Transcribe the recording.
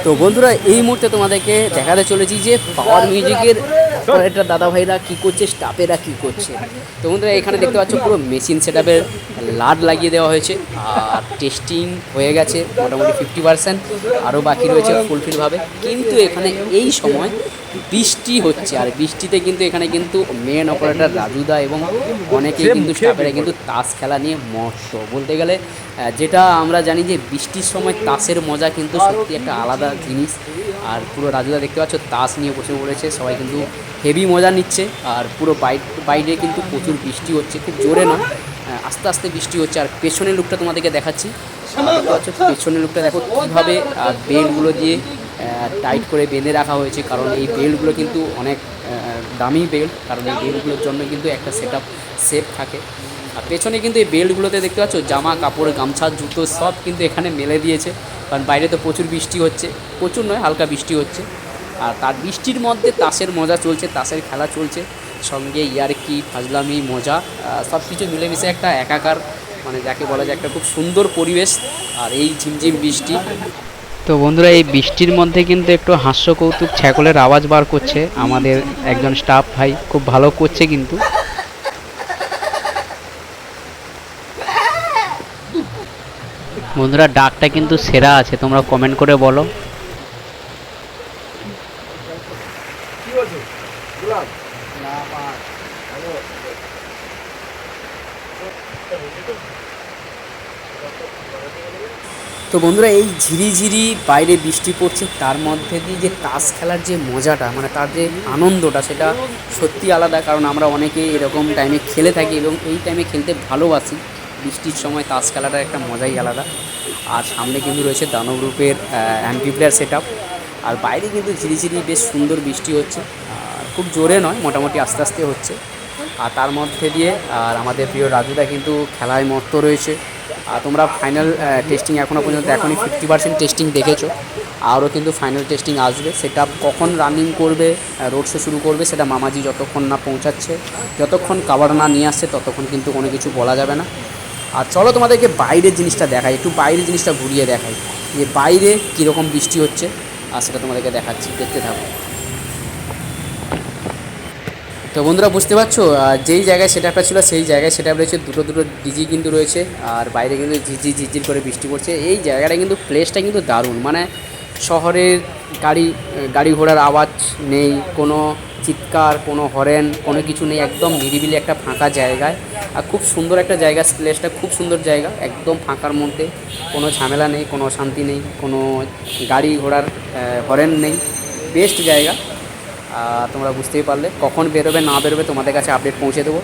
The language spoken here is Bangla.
তো বন্ধুরা এই মুহূর্তে তোমাদেরকে দেখাতে চলেছি যে পাওয়ার মিউজিকের একটা দাদা ভাইরা কী করছে, স্টাফেরা কী করছে। তো বন্ধুরা এখানে দেখতে পাচ্ছ পুরো মেশিন সেটআপের লাট লাগিয়ে দেওয়া হয়েছে আর টেস্টিং হয়ে গেছে মোটামুটি 50%, আরও বাকি রয়েছে ফুলফিলভাবে। কিন্তু এখানে এই সময় বৃষ্টি হচ্ছে আর বৃষ্টিতে কিন্তু এখানে কিন্তু মেন অপারেটর রাজুদা এবং অনেকেই কিন্তু স্টাফেরা কিন্তু তাস খেলা নিয়ে মস্ত বলতে গেলে। যেটা আমরা জানি যে বৃষ্টির সময় তাসের মজা কিন্তু সত্যি একটা আলাদা জিনিস। আর পুরো রাজুদা দেখতে পাচ্ছ তাস নিয়ে বসে পড়েছে, সবাই কিন্তু হেভি মজা নিচ্ছে। আর পুরো বাইরে কিন্তু প্রচুর বৃষ্টি হচ্ছে, খুব জোরে না, আস্তে আস্তে বৃষ্টি হচ্ছে। আর পেছনের লুকটা তোমাদেরকে দেখাচ্ছি, দেখতে পাচ্ছ পেছনের লুকটা দেখো কীভাবে বেলগুলো দিয়ে টাইট করে বেঁধে রাখা হয়েছে। কারণ এই বেল্টগুলো কিন্তু অনেক দামি বেল্ট, কারণ এই বেল্টগুলোর জন্য কিন্তু একটা সেফ থাকে। আর পেছনে কিন্তু এই বেল্টগুলোতে দেখতে পাচ্ছ জামা কাপড় গামছা জুতো সব কিন্তু এখানে মেলে দিয়েছে। কারণ বাইরে তো প্রচুর বৃষ্টি হচ্ছে, প্রচুর নয় হালকা বৃষ্টি হচ্ছে। আর তার বৃষ্টির মধ্যে তাসের মজা চলছে, তাসের খেলা চলছে, সঙ্গে ইয়ার্কি ফাজলামি মজা সব কিছু মিলেমিশে একটা একাকার, মানে যাকে বলা যায় একটা খুব সুন্দর পরিবেশ। আর এই ঝিমঝিম বৃষ্টি। তো বন্ধুরা এই বৃষ্টির মধ্যে কিন্তু একটু হাস্য কৌতুক ছ্যাকলের আওয়াজ বার করছে আমাদের একজন স্টাফ ভাই, খুব ভালো করছে কিন্তু। বন্ধুরা ডাকটা কিন্তু সেরা আছে, তোমরা কমেন্ট করে বলো। তো বন্ধুরা এই ঝিরিঝিরি বাইরে বৃষ্টি পড়ছে, তার মধ্যে দিয়ে যে তাস খেলার যে মজাটা, মানে তার যে আনন্দটা, সেটা সত্যি আলাদা। কারণ আমরা অনেকেই এরকম টাইমে খেলে থাকি এবং এই টাইমে খেলতে ভালোবাসি। বৃষ্টির সময় তাস খেলাটার একটা মজাই আলাদা। আর সামনে কিন্তু রয়েছে দানব গ্রুপের অ্যাম্পিপ্লেয়ার সেট আপ। আর বাইরে কিন্তু ঝিরিঝিরি বেশ সুন্দর বৃষ্টি হচ্ছে, আর খুব জোরে নয়, মোটামুটি আস্তে আস্তে হচ্ছে। আর তার মধ্যে দিয়ে আর আমাদের প্রিয় রাজুদা কিন্তু খেলায় মত্ত রয়েছে। আর তোমরা ফাইনাল টেস্টিং এখনও পর্যন্ত এখনই 50% টেস্টিং দেখেছো, আরও কিন্তু ফাইনাল টেস্টিং আসবে। সেটা কখন রানিং করবে, রোড শো শুরু করবে, সেটা মামাজি যতক্ষণ না পৌঁছাচ্ছে, যতক্ষণ কাভার না নিয়ে আসছে ততক্ষণ কিন্তু কোনো কিছু বলা যাবে না। আর চলো তোমাদেরকে বাইরের জিনিসটা দেখাই, একটু বাইরের জিনিসটা ঘুরিয়ে দেখাই যে বাইরে কীরকম বৃষ্টি হচ্ছে, আর সেটা তোমাদেরকে দেখাচ্ছি, দেখতে থাকো। তো বন্ধুরা বুঝতে পারছো যেই জায়গায় সেটআপটা ছিল সেই জায়গায় সেটআপ রয়েছে, দুটো দুটো ডিজি কিন্তু রয়েছে। আর বাইরে কিন্তু ঝিরঝির করে বৃষ্টি পড়ছে। এই জায়গাটা কিন্তু প্লেসটা কিন্তু দারুণ, মানে শহরের গাড়ি ঘোড়ার আওয়াজ নেই, কোনো চিৎকার, কোনো হরেন, কোনো কিছু নেই, একদম নিরিবিলি একটা ফাঁকা জায়গায়। আর খুব সুন্দর একটা জায়গা, প্লেসটা খুব সুন্দর জায়গা, একদম ফাঁকার মধ্যে, কোনো ঝামেলা নেই, কোনো অশান্তি নেই, কোনো গাড়ি ঘোড়ার হরেন নেই, বেস্ট জায়গা। তোমরা বুঝতেই পারলে, কখন বেরোবে না বেরোবে তোমাদের কাছে আপডেট পৌঁছে দেবো।